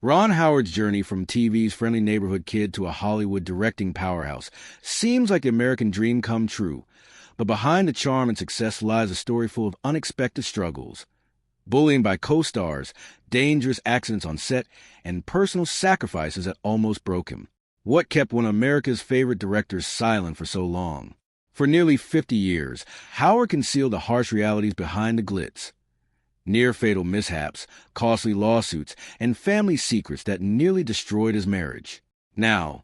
Ron Howard's journey from TV's friendly neighborhood kid to a Hollywood directing powerhouse seems like the American dream come true, but behind the charm and success lies a story full of unexpected struggles. Bullying by co-stars, dangerous accidents on set, and personal sacrifices that almost broke him. What kept one of America's favorite directors silent for so long? For nearly 50 years, Howard concealed the harsh realities behind the glitz. Near-fatal mishaps, costly lawsuits, and family secrets that nearly destroyed his marriage. Now,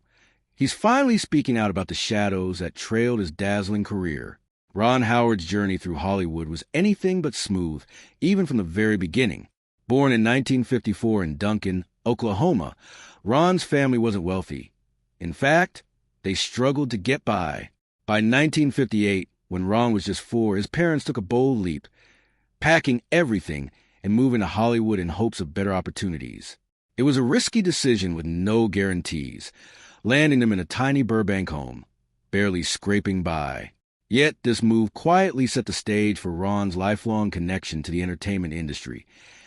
he's finally speaking out about the shadows that trailed his dazzling career. Ron Howard's journey through Hollywood was anything but smooth, even from the very beginning. Born in 1954 in Duncan, Oklahoma, Ron's family wasn't wealthy. In fact, they struggled to get by. By 1958, when Ron was just 4, his parents took a bold leap, packing everything and moving to Hollywood in hopes of better opportunities. It was a risky decision with no guarantees, landing them in a tiny Burbank home, barely scraping by. Yet this move quietly set the stage for Ron's lifelong connection to the entertainment industry,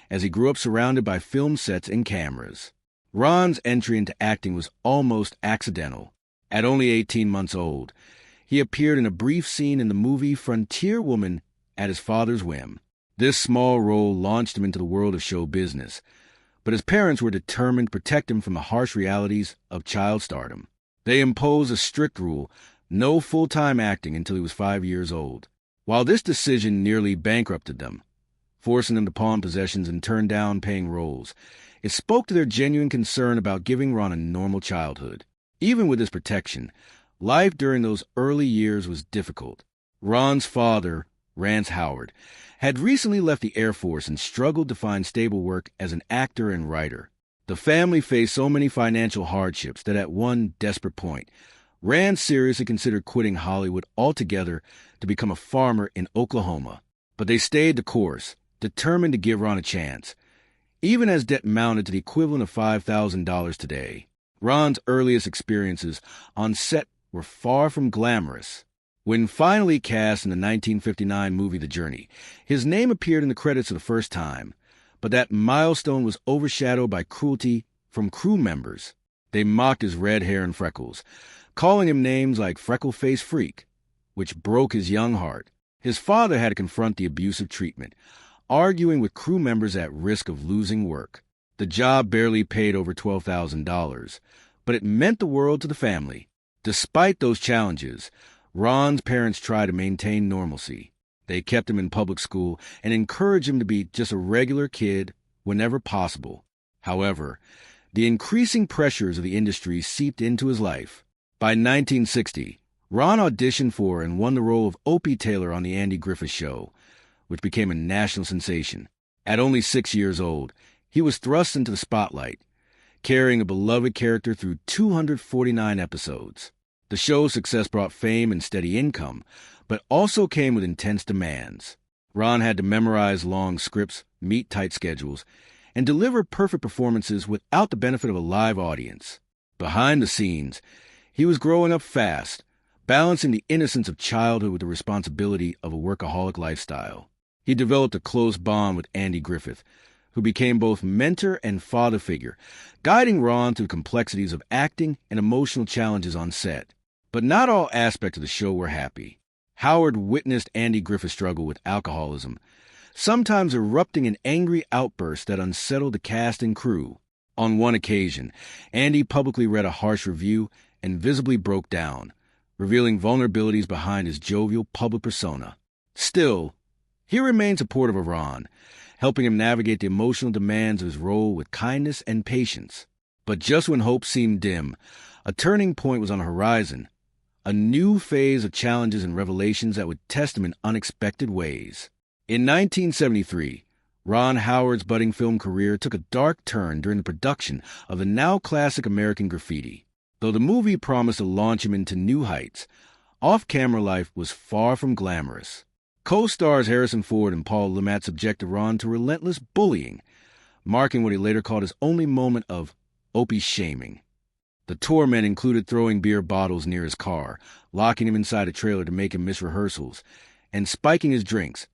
as he grew up surrounded by film sets and cameras. Ron's entry into acting was almost accidental. At only 18 months old, he appeared in a brief scene in the movie Frontier Woman at his father's whim. This small role launched him into the world of show business, but his parents were determined to protect him from the harsh realities of child stardom. They imposed a strict rule: no full-time acting until he was 5 years old. While this decision nearly bankrupted them, forcing them to pawn possessions and turn down paying roles, it spoke to their genuine concern about giving Ron a normal childhood. Even with this protection, life during those early years was difficult. Ron's father, Rance Howard, had recently left the Air Force and struggled to find stable work as an actor and writer. The family faced so many financial hardships that at one desperate point, Rance seriously considered quitting Hollywood altogether to become a farmer in Oklahoma. But they stayed the course, determined to give Ron a chance, even as debt mounted to the equivalent of $5,000 today. Ron's earliest experiences on set were far from glamorous. When finally cast in the 1959 movie The Journey, his name appeared in the credits for the first time, but that milestone was overshadowed by cruelty from crew members. They mocked his red hair and freckles, calling him names like Freckle-Faced Freak, which broke his young heart. His father had to confront the abusive treatment, arguing with crew members at risk of losing work. The job barely paid over $12,000, but it meant the world to the family. Despite those challenges, Ron's parents tried to maintain normalcy. They kept him in public school and encouraged him to be just a regular kid whenever possible. However, the increasing pressures of the industry seeped into his life. By 1960, Ron auditioned for and won the role of Opie Taylor on The Andy Griffith Show, which became a national sensation. At only 6 years old, he was thrust into the spotlight, carrying a beloved character through 249 episodes. The show's success brought fame and steady income, but also came with intense demands. Ron had to memorize long scripts, meet tight schedules, and deliver perfect performances without the benefit of a live audience. Behind the scenes, he was growing up fast, balancing the innocence of childhood with the responsibility of a workaholic lifestyle. He developed a close bond with Andy Griffith, who became both mentor and father figure, guiding Ron through the complexities of acting and emotional challenges on set. But not all aspects of the show were happy. Howard witnessed Andy Griffith struggle with alcoholism, sometimes erupting in angry outbursts that unsettled the cast and crew. On one occasion, Andy publicly read a harsh review and visibly broke down, revealing vulnerabilities behind his jovial public persona. Still, he remained supportive of Ron, helping him navigate the emotional demands of his role with kindness and patience. But just when hope seemed dim, a turning point was on the horizon. A new phase of challenges and revelations that would test him in unexpected ways. In 1973, Ron Howard's budding film career took a dark turn during the production of the now classic American Graffiti. Though the movie promised to launch him into new heights, off-camera life was far from glamorous. Co-stars Harrison Ford and Paul Le Mat subjected Ron to relentless bullying, marking what he later called his only moment of Opie shaming. The torment included throwing beer bottles near his car, locking him inside a trailer to make him miss rehearsals, and spiking his drinks,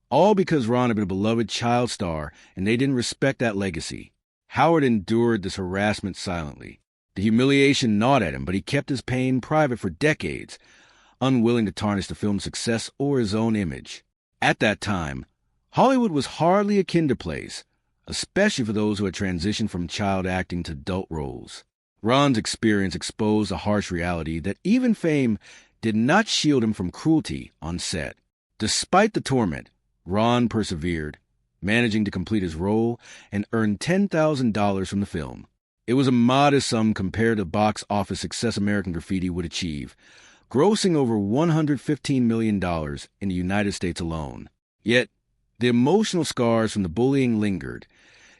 all because Ron had been a beloved child star and they didn't respect that legacy. Howard endured this harassment silently. The humiliation gnawed at him, but he kept his pain private for decades, unwilling to tarnish the film's success or his own image. At that time, Hollywood was hardly a kinder place, especially for those who had transitioned from child acting to adult roles. Ron's experience exposed a harsh reality that even fame did not shield him from cruelty on set. Despite the torment, Ron persevered, managing to complete his role and earn $10,000 from the film. It was a modest sum compared to the box office success American Graffiti would achieve, grossing over $115 million in the United States alone. Yet, the emotional scars from the bullying lingered,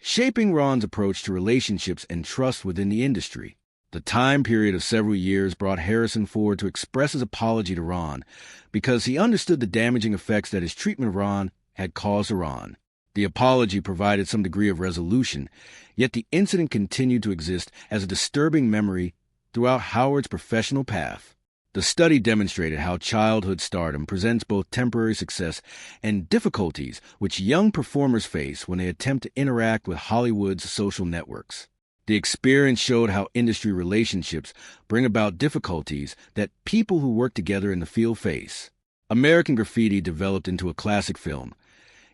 shaping Ron's approach to relationships and trust within the industry. The time period of several years brought Harrison Ford to express his apology to Ron because he understood the damaging effects that his treatment of Ron had caused to Ron. The apology provided some degree of resolution, yet the incident continued to exist as a disturbing memory throughout Howard's professional path. The study demonstrated how childhood stardom presents both temporary success and difficulties which young performers face when they attempt to interact with Hollywood's social networks. The experience showed how industry relationships bring about difficulties that people who work together in the field face. American Graffiti developed into a classic film,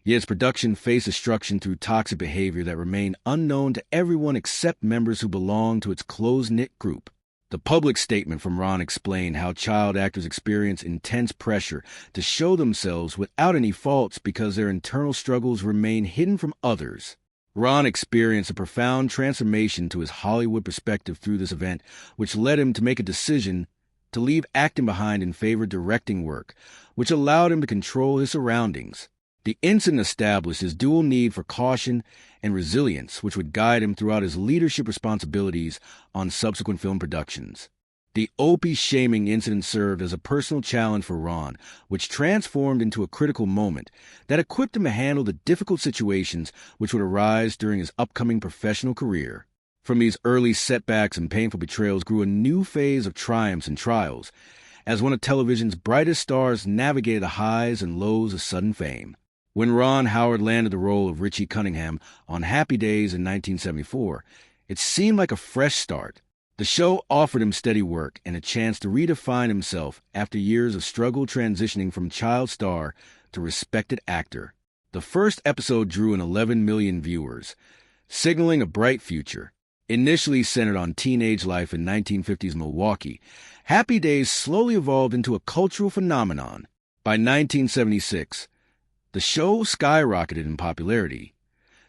yet its production faced destruction through toxic behavior that remained unknown to everyone except members who belonged to its close-knit group. The public statement from Ron explained how child actors experience intense pressure to show themselves without any faults because their internal struggles remain hidden from others. Ron experienced a profound transformation to his Hollywood perspective through this event, which led him to make a decision to leave acting behind in favor of directing work, which allowed him to control his surroundings. The incident established his dual need for caution and resilience, which would guide him throughout his leadership responsibilities on subsequent film productions. The Opie shaming incident served as a personal challenge for Ron, which transformed into a critical moment that equipped him to handle the difficult situations which would arise during his upcoming professional career. From these early setbacks and painful betrayals grew a new phase of triumphs and trials, as one of television's brightest stars navigated the highs and lows of sudden fame. When Ron Howard landed the role of Richie Cunningham on Happy Days in 1974, it seemed like a fresh start. The show offered him steady work and a chance to redefine himself after years of struggle transitioning from child star to respected actor. The first episode drew in 11 million viewers, signaling a bright future. Initially centered on teenage life in 1950s Milwaukee, Happy Days slowly evolved into a cultural phenomenon. By 1976, the show skyrocketed in popularity,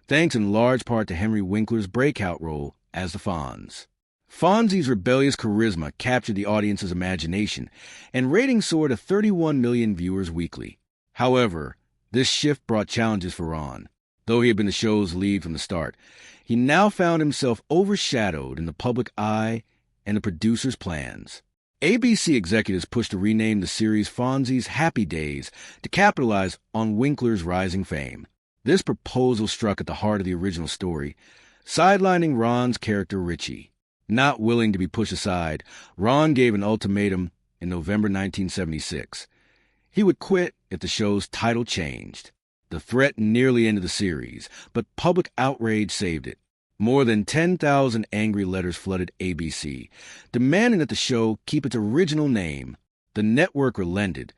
thanks in large part to Henry Winkler's breakout role as the Fonz. Fonzie's rebellious charisma captured the audience's imagination, and ratings soared to 31 million viewers weekly. However, this shift brought challenges for Ron. Though he had been the show's lead from the start, he now found himself overshadowed in the public eye and the producer's plans. ABC executives pushed to rename the series Fonzie's Happy Days to capitalize on Winkler's rising fame. This proposal struck at the heart of the original story, sidelining Ron's character Richie. Not willing to be pushed aside, Ron gave an ultimatum in November 1976. He would quit if the show's title changed. The threat nearly ended the series, but public outrage saved it. More than 10,000 angry letters flooded ABC, demanding that the show keep its original name. The network relented,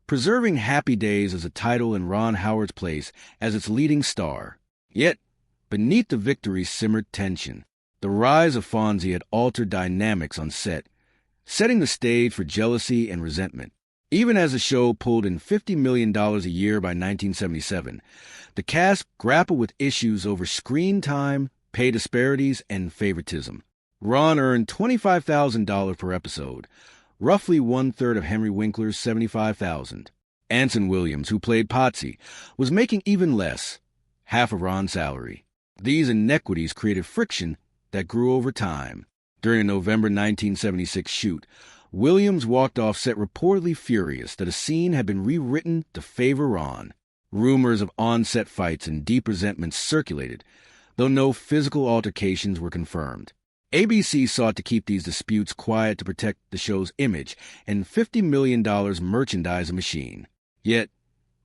preserving Happy Days as a title in Ron Howard's place as its leading star. Yet, beneath the victory simmered tension. The rise of Fonzie had altered dynamics on set, setting the stage for jealousy and resentment. Even as the show pulled in $50 million a year by 1977, the cast grappled with issues over screen time, pay disparities, and favoritism. Ron earned $25,000 per episode, roughly one-third of Henry Winkler's $75,000. Anson Williams, who played Potsy, was making even less, half of Ron's salary. These inequities created friction that grew over time. During a November 1976 shoot, Williams walked off set reportedly furious that a scene had been rewritten to favor Ron. Rumors of on-set fights and deep resentment circulated, though no physical altercations were confirmed. ABC sought to keep these disputes quiet to protect the show's image and $50 million merchandising machine. Yet,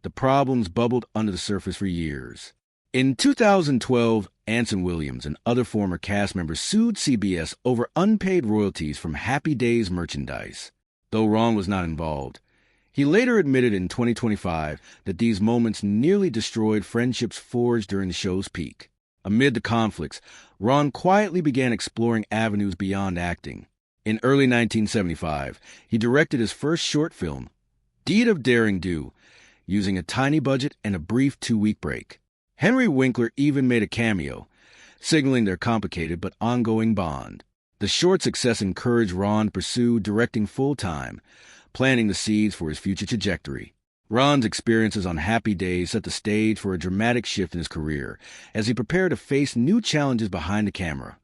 the problems bubbled under the surface for years. In 2012, Anson Williams and other former cast members sued CBS over unpaid royalties from Happy Days merchandise. Though Ron was not involved, he later admitted in 2025 that these moments nearly destroyed friendships forged during the show's peak. Amid the conflicts, Ron quietly began exploring avenues beyond acting. In early 1975, he directed his first short film, Deed of Daring Do, using a tiny budget and a brief 2-week break. Henry Winkler even made a cameo, signaling their complicated but ongoing bond. The short success encouraged Ron to pursue directing full-time, planting the seeds for his future trajectory. Ron's experiences on Happy Days set the stage for a dramatic shift in his career as he prepared to face new challenges behind the camera.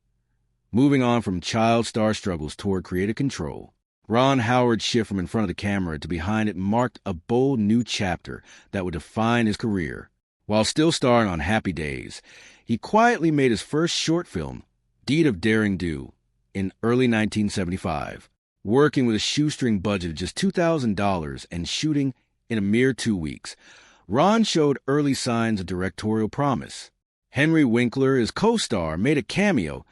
Moving on from child star struggles toward creative control, Ron Howard's shift from in front of the camera to behind it marked a bold new chapter that would define his career. While still starring on Happy Days, he quietly made his first short film, Deed of Daring Do, in early 1975, working with a shoestring budget of just $2,000 and shooting in a mere 2 weeks. Ron showed early signs of directorial promise. Henry Winkler, his co-star, made a cameo,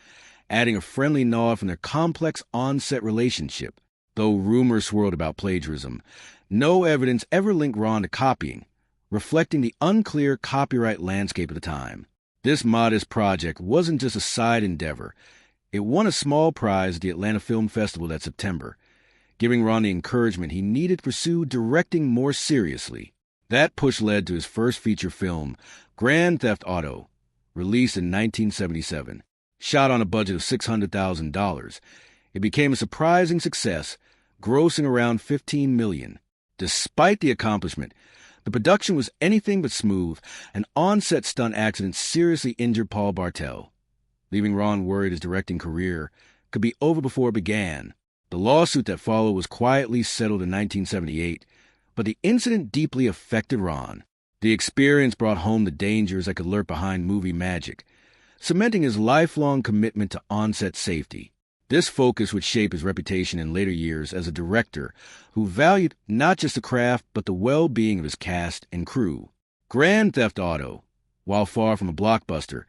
adding a friendly nod from their complex on-set relationship. Though rumors swirled about plagiarism, no evidence ever linked Ron to copying, reflecting the unclear copyright landscape at the time. This modest project wasn't just a side endeavor. It won a small prize at the Atlanta Film Festival that September, giving Ron the encouragement he needed to pursue directing more seriously. That push led to his first feature film, Grand Theft Auto, released in 1977. Shot on a budget of $600,000, it became a surprising success, grossing around $15 million. Despite the accomplishment, the production was anything but smooth. An on-set stunt accident seriously injured Paul Bartel, leaving Ron worried his directing career could be over before it began. The lawsuit that followed was quietly settled in 1978, but the incident deeply affected Ron. The experience brought home the dangers that could lurk behind movie magic, cementing his lifelong commitment to on-set safety. This focus would shape his reputation in later years as a director who valued not just the craft but the well-being of his cast and crew. Grand Theft Auto, while far from a blockbuster,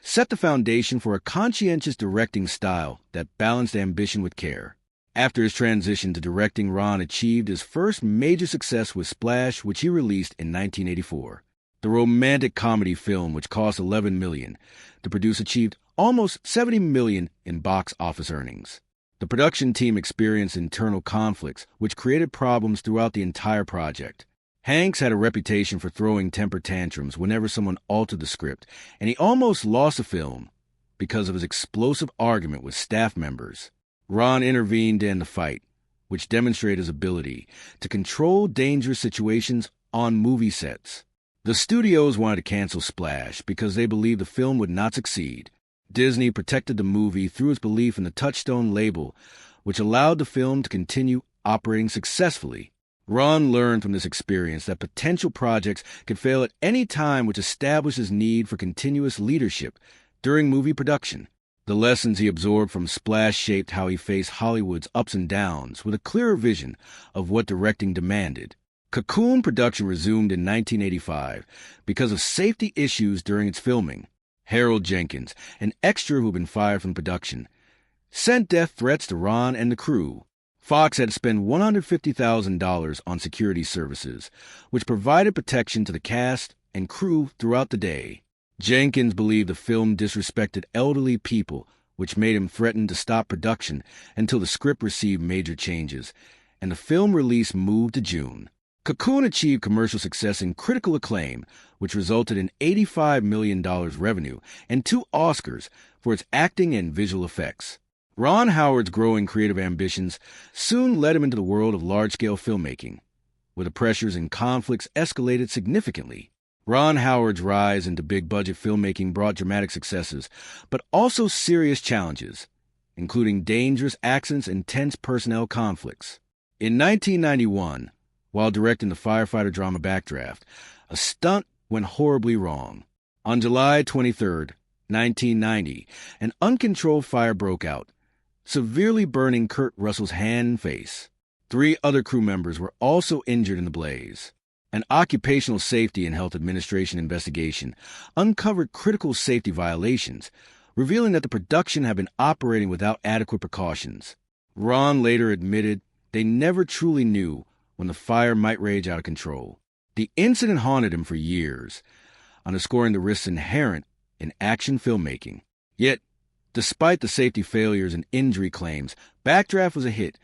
set the foundation for a conscientious directing style that balanced ambition with care. After his transition to directing, Ron achieved his first major success with Splash, which he released in 1984. The romantic comedy film, which cost $11 million to produce, achieved almost $70 million in box office earnings. The production team experienced internal conflicts, which created problems throughout the entire project. Hanks had a reputation for throwing temper tantrums whenever someone altered the script, and he almost lost the film because of his explosive argument with staff members. Ron intervened in the fight, which demonstrated his ability to control dangerous situations on movie sets. The studios wanted to cancel Splash because they believed the film would not succeed. Disney protected the movie through its belief in the Touchstone label, which allowed the film to continue operating successfully. Ron learned from this experience that potential projects could fail at any time, which established his need for continuous leadership during movie production. The lessons he absorbed from Splash shaped how he faced Hollywood's ups and downs with a clearer vision of what directing demanded. Cocoon production resumed in 1985 because of safety issues during its filming. Harold Jenkins, an extra who had been fired from production, sent death threats to Ron and the crew. Fox had to spend $150,000 on security services, which provided protection to the cast and crew throughout the day. Jenkins believed the film disrespected elderly people, which made him threaten to stop production until the script received major changes, and the film release moved to June. Cocoon achieved commercial success and critical acclaim, which resulted in $85 million revenue and 2 Oscars for its acting and visual effects. Ron Howard's growing creative ambitions soon led him into the world of large-scale filmmaking, where the pressures and conflicts escalated significantly. Ron Howard's rise into big-budget filmmaking brought dramatic successes, but also serious challenges, including dangerous accidents and tense personnel conflicts. In 1991, while directing the firefighter drama Backdraft, a stunt went horribly wrong. On July 23, 1990, an uncontrolled fire broke out, severely burning Kurt Russell's hand and face. 3 other crew members were also injured in the blaze. An Occupational Safety and Health Administration investigation uncovered critical safety violations, revealing that the production had been operating without adequate precautions. Ron later admitted they never truly knew when the fire might rage out of control. The incident haunted him for years, underscoring the risks inherent in action filmmaking. Yet, despite the safety failures and injury claims, Backdraft was a hit,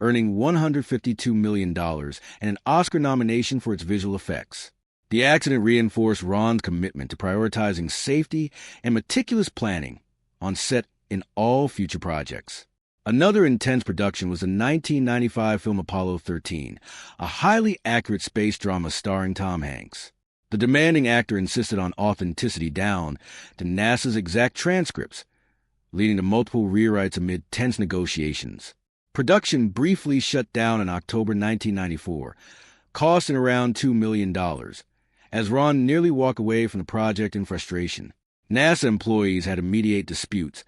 earning $152 million and an Oscar nomination for its visual effects. The accident reinforced Ron's commitment to prioritizing safety and meticulous planning on set in all future projects. Another intense production was the 1995 film Apollo 13, a highly accurate space drama starring Tom Hanks. The demanding actor insisted on authenticity down to NASA's exact transcripts, leading to multiple rewrites amid tense negotiations. Production briefly shut down in October 1994, costing around $2 million, as Ron nearly walked away from the project in frustration. NASA employees had to mediate disputes,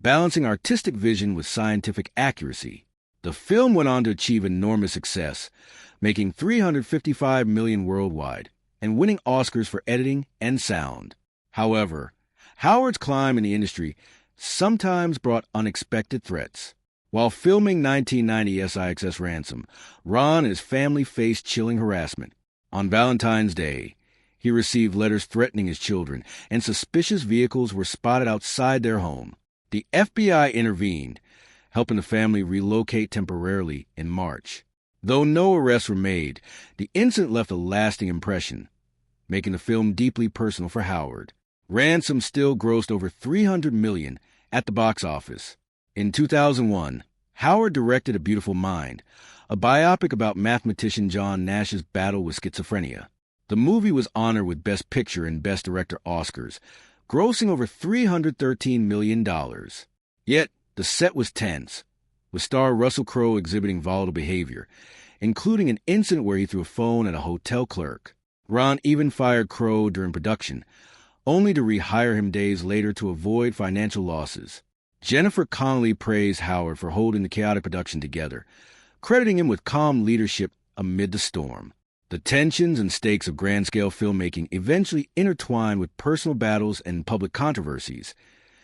balancing artistic vision with scientific accuracy. The film went on to achieve enormous success, making $355 million worldwide and winning Oscars for editing and sound. However, Howard's climb in the industry sometimes brought unexpected threats. While filming 1990 SIXS Ransom, Ron and his family faced chilling harassment. On Valentine's Day, he received letters threatening his children, and suspicious vehicles were spotted outside their home. The FBI intervened, helping the family relocate temporarily in March. Though no arrests were made, the incident left a lasting impression, making the film deeply personal for Howard. Ransom still grossed over $300 million at the box office. In 2001, Howard directed A Beautiful Mind, a biopic about mathematician John Nash's battle with schizophrenia. The movie was honored with Best Picture and Best Director Oscars, grossing over $313 million. Yet, the set was tense, with star Russell Crowe exhibiting volatile behavior, including an incident where he threw a phone at a hotel clerk. Ron even fired Crowe during production, only to rehire him days later to avoid financial losses. Jennifer Connelly praised Howard for holding the chaotic production together, crediting him with calm leadership amid the storm. The tensions and stakes of grand-scale filmmaking eventually intertwined with personal battles and public controversies,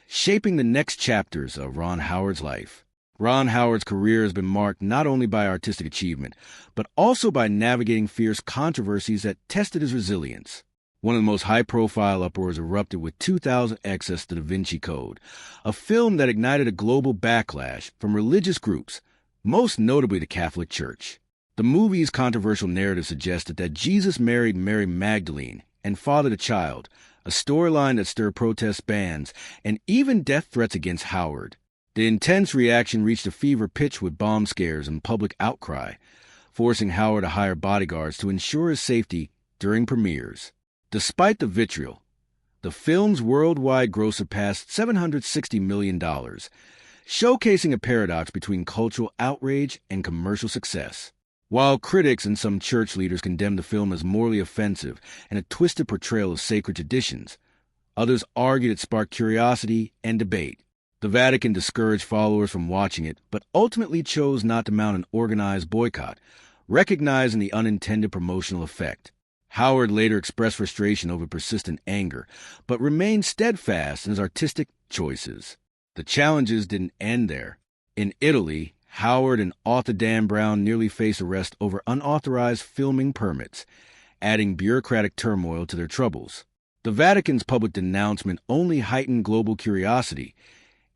shaping the next chapters of Ron Howard's life. Ron Howard's career has been marked not only by artistic achievement, but also by navigating fierce controversies that tested his resilience. One of the most high-profile uproars erupted with 2000x's The Da Vinci Code, a film that ignited a global backlash from religious groups, most notably the Catholic Church. The movie's controversial narrative suggested that Jesus married Mary Magdalene and fathered a child, a storyline that stirred protest bans and even death threats against Howard. The intense reaction reached a fever pitch with bomb scares and public outcry, forcing Howard to hire bodyguards to ensure his safety during premieres. Despite the vitriol, the film's worldwide gross surpassed $760 million, showcasing a paradox between cultural outrage and commercial success. While critics and some church leaders condemned the film as morally offensive and a twisted portrayal of sacred traditions, others argued it sparked curiosity and debate. The Vatican discouraged followers from watching it, but ultimately chose not to mount an organized boycott, recognizing the unintended promotional effect. Howard later expressed frustration over persistent anger, but remained steadfast in his artistic choices. The challenges didn't end there. In Italy, Howard and author Dan Brown nearly faced arrest over unauthorized filming permits, adding bureaucratic turmoil to their troubles. The Vatican's public denouncement only heightened global curiosity,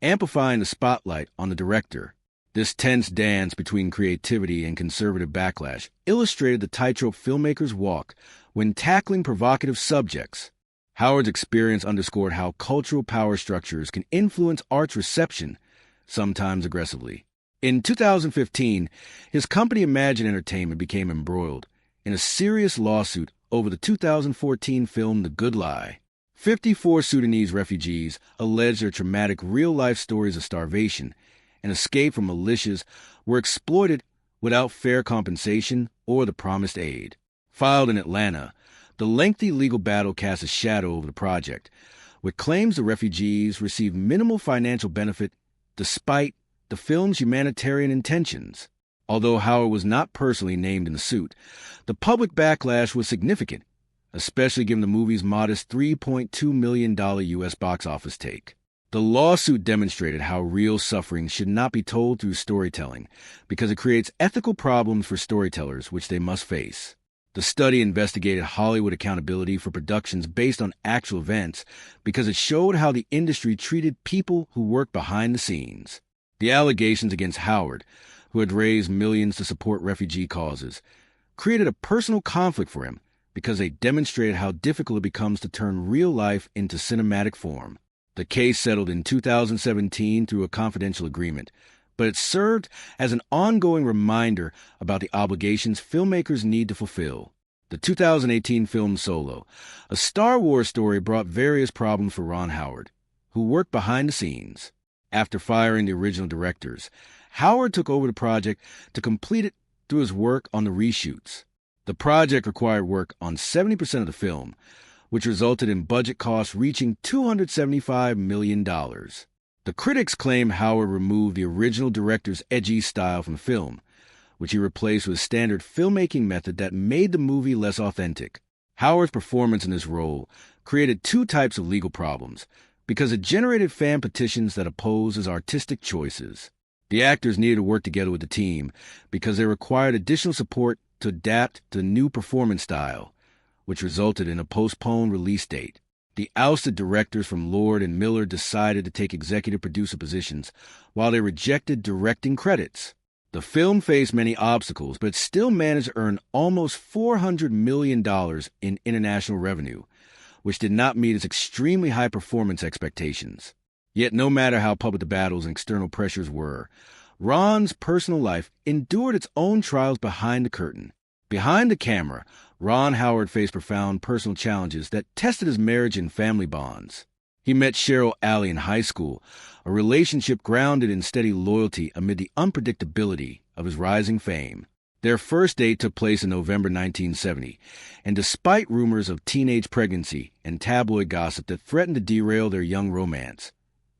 amplifying the spotlight on the director. This tense dance between creativity and conservative backlash illustrated the tightrope filmmakers walk when tackling provocative subjects. Howard's experience underscored how cultural power structures can influence art's reception, sometimes aggressively. In 2015, his company Imagine Entertainment became embroiled in a serious lawsuit over the 2014 film The Good Lie. 54 Sudanese refugees alleged their traumatic real-life stories of starvation and escape from militias were exploited without fair compensation or the promised aid. Filed in Atlanta, the lengthy legal battle cast a shadow over the project, with claims the refugees received minimal financial benefit despite the film's humanitarian intentions. Although Howard was not personally named in the suit, the public backlash was significant, especially given the movie's modest $3.2 million U.S. box office take. The lawsuit demonstrated how real suffering should not be told through storytelling, because it creates ethical problems for storytellers which they must face. The study investigated Hollywood accountability for productions based on actual events because it showed how the industry treated people who worked behind the scenes. The allegations against Howard, who had raised millions to support refugee causes, created a personal conflict for him because they demonstrated how difficult it becomes to turn real life into cinematic form. The case settled in 2017 through a confidential agreement, but it served as an ongoing reminder about the obligations filmmakers need to fulfill. The 2018 film Solo, a Star Wars story, brought various problems for Ron Howard, who worked behind the scenes. After firing the original directors, Howard took over the project to complete it through his work on the reshoots. The project required work on 70% of the film, which resulted in budget costs reaching $275 million. The critics claim Howard removed the original director's edgy style from the film, which he replaced with a standard filmmaking method that made the movie less authentic. Howard's performance in this role created two types of legal problems, because it generated fan petitions that opposed his artistic choices. The actors needed to work together with the team because they required additional support to adapt to the new performance style, which resulted in a postponed release date. The ousted directors from Lord and Miller decided to take executive producer positions, while they rejected directing credits. The film faced many obstacles, but still managed to earn almost $400 million in international revenue, which did not meet its extremely high performance expectations. Yet no matter how public the battles and external pressures were, Ron's personal life endured its own trials behind the curtain. Behind the camera, Ron Howard faced profound personal challenges that tested his marriage and family bonds. He met Cheryl Alley in high school, a relationship grounded in steady loyalty amid the unpredictability of his rising fame. Their first date took place in November 1970, and despite rumors of teenage pregnancy and tabloid gossip that threatened to derail their young romance,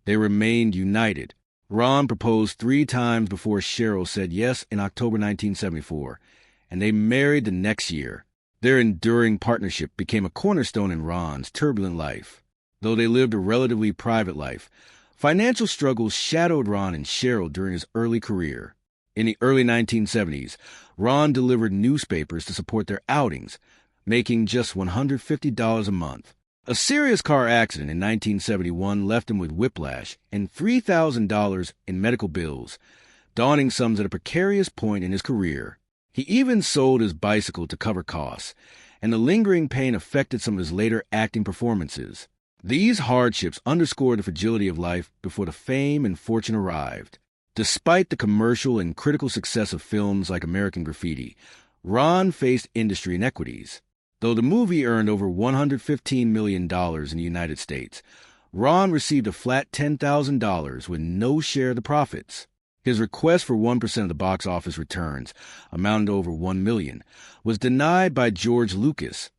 they remained united. Ron proposed 3 times before Cheryl said yes in October 1974, and they married the next year. Their enduring partnership became a cornerstone in Ron's turbulent life. Though they lived a relatively private life, financial struggles shadowed Ron and Cheryl during his early career. In the early 1970s, Ron delivered newspapers to support their outings, making just $150 a month. A serious car accident in 1971 left him with whiplash and $3,000 in medical bills, daunting sums at a precarious point in his career. He even sold his bicycle to cover costs, and the lingering pain affected some of his later acting performances. These hardships underscored the fragility of life before the fame and fortune arrived. Despite the commercial and critical success of films like American Graffiti, Ron faced industry inequities. Though the movie earned over $115 million in the United States, Ron received a flat $10,000 with no share of the profits. His request for 1% of the box office returns, amounting to over $1 million, was denied by George Lucas,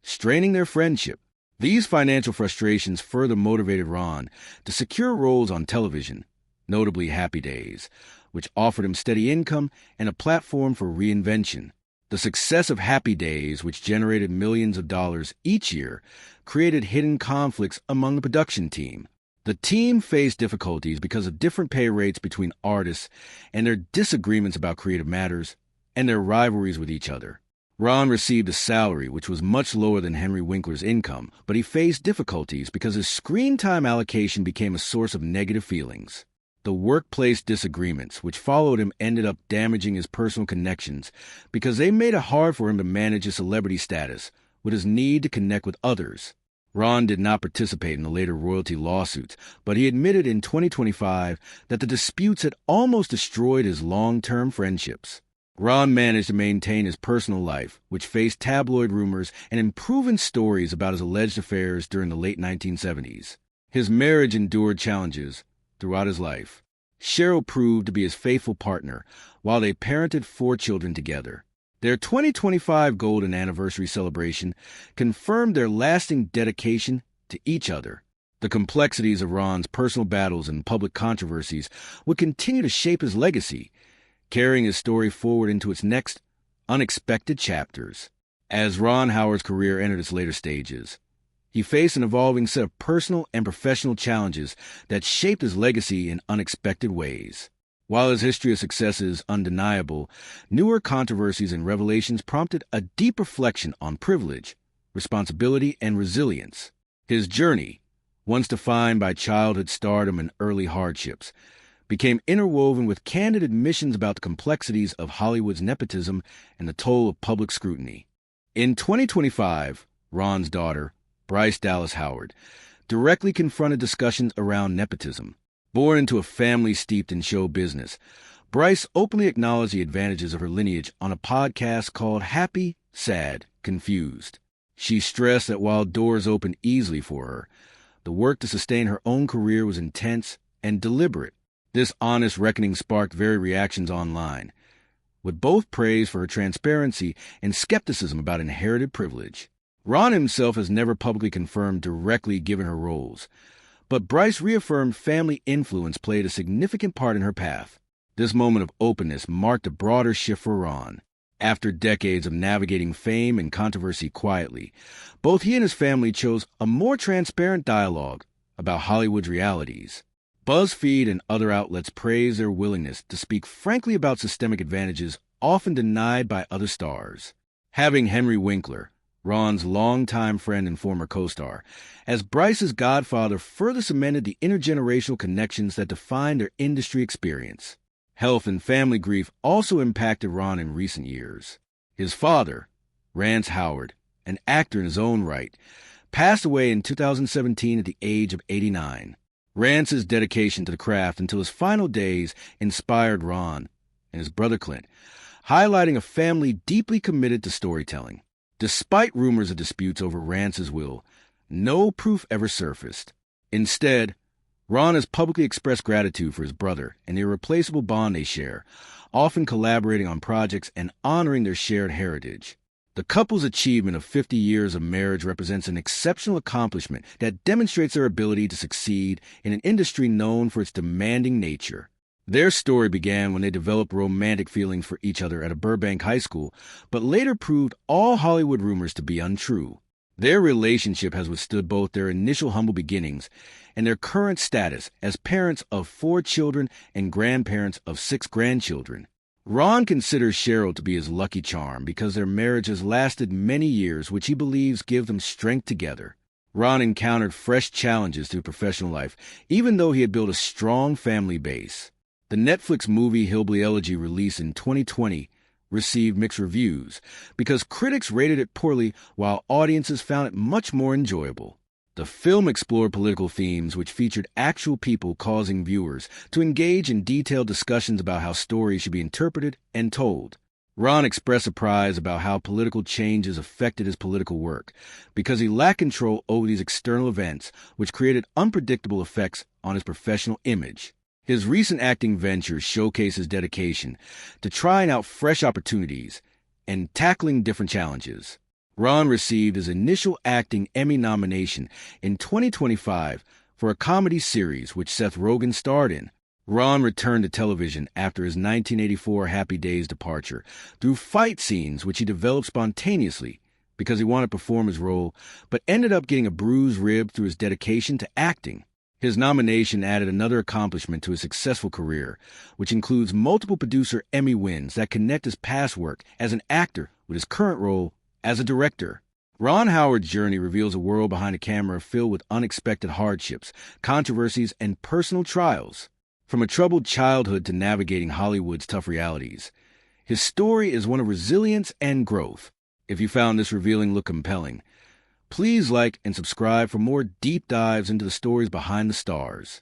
straining their friendship. These financial frustrations further motivated Ron to secure roles on television, notably Happy Days, which offered him steady income and a platform for reinvention. The success of Happy Days, which generated millions of dollars each year, created hidden conflicts among the production team. The team faced difficulties because of different pay rates between artists and their disagreements about creative matters and their rivalries with each other. Ron received a salary which was much lower than Henry Winkler's income, but he faced difficulties because his screen time allocation became a source of negative feelings. The workplace disagreements which followed him ended up damaging his personal connections because they made it hard for him to manage his celebrity status with his need to connect with others. Ron did not participate in the later royalty lawsuits, but he admitted in 2025 that the disputes had almost destroyed his long-term friendships. Ron managed to maintain his personal life, which faced tabloid rumors and unproven stories about his alleged affairs during the late 1970s. His marriage endured challenges throughout his life. Cheryl proved to be his faithful partner, while they parented 4 children together. Their 2025 golden anniversary celebration confirmed their lasting dedication to each other. The complexities of Ron's personal battles and public controversies would continue to shape his legacy, carrying his story forward into its next unexpected chapters. As Ron Howard's career entered its later stages, he faced an evolving set of personal and professional challenges that shaped his legacy in unexpected ways. While his history of success is undeniable, newer controversies and revelations prompted a deep reflection on privilege, responsibility, and resilience. His journey, once defined by childhood stardom and early hardships, became interwoven with candid admissions about the complexities of Hollywood's nepotism and the toll of public scrutiny. In 2025, Ron's daughter, Bryce Dallas Howard, directly confronted discussions around nepotism. Born into a family steeped in show business, Bryce openly acknowledged the advantages of her lineage on a podcast called Happy, Sad, Confused. She stressed that while doors opened easily for her, the work to sustain her own career was intense and deliberate. This honest reckoning sparked varied reactions online, with both praise for her transparency and skepticism about inherited privilege. Ron himself has never publicly confirmed directly given her roles, but Bryce reaffirmed family influence played a significant part in her path. This moment of openness marked a broader shift for Ron. After decades of navigating fame and controversy quietly, both he and his family chose a more transparent dialogue about Hollywood's realities. BuzzFeed and other outlets praise their willingness to speak frankly about systemic advantages often denied by other stars. Having Henry Winkler, Ron's longtime friend and former co-star, as Bryce's godfather further cemented the intergenerational connections that defined their industry experience. Health and family grief also impacted Ron in recent years. His father, Rance Howard, an actor in his own right, passed away in 2017 at the age of 89. Rance's dedication to the craft until his final days inspired Ron and his brother Clint, highlighting a family deeply committed to storytelling. Despite rumors of disputes over Rance's will, no proof ever surfaced. Instead, Ron has publicly expressed gratitude for his brother and the irreplaceable bond they share, often collaborating on projects and honoring their shared heritage. The couple's achievement of 50 years of marriage represents an exceptional accomplishment that demonstrates their ability to succeed in an industry known for its demanding nature. Their story began when they developed romantic feelings for each other at a Burbank high school, but later proved all Hollywood rumors to be untrue. Their relationship has withstood both their initial humble beginnings and their current status as parents of 4 children and grandparents of 6 grandchildren. Ron considers Cheryl to be his lucky charm because their marriage has lasted many years, which he believes give them strength together. Ron encountered fresh challenges through professional life, even though he had built a strong family base. The Netflix movie Hillbilly Elegy, released in 2020, received mixed reviews because critics rated it poorly while audiences found it much more enjoyable. The film explored political themes which featured actual people, causing viewers to engage in detailed discussions about how stories should be interpreted and told. Ron expressed surprise about how political changes affected his political work because he lacked control over these external events, which created unpredictable effects on his professional image. His recent acting ventures showcase his dedication to trying out fresh opportunities and tackling different challenges. Ron received his initial acting Emmy nomination in 2025 for a comedy series which Seth Rogen starred in. Ron returned to television after his 1984 Happy Days departure through fight scenes which he developed spontaneously because he wanted to perform his role, but ended up getting a bruised rib through his dedication to acting. His nomination added another accomplishment to his successful career, which includes multiple producer Emmy wins that connect his past work as an actor with his current role as a director. Ron Howard's journey reveals a world behind a camera filled with unexpected hardships, controversies, and personal trials. From a troubled childhood to navigating Hollywood's tough realities, his story is one of resilience and growth. If you found this revealing look compelling, please like and subscribe for more deep dives into the stories behind the stars.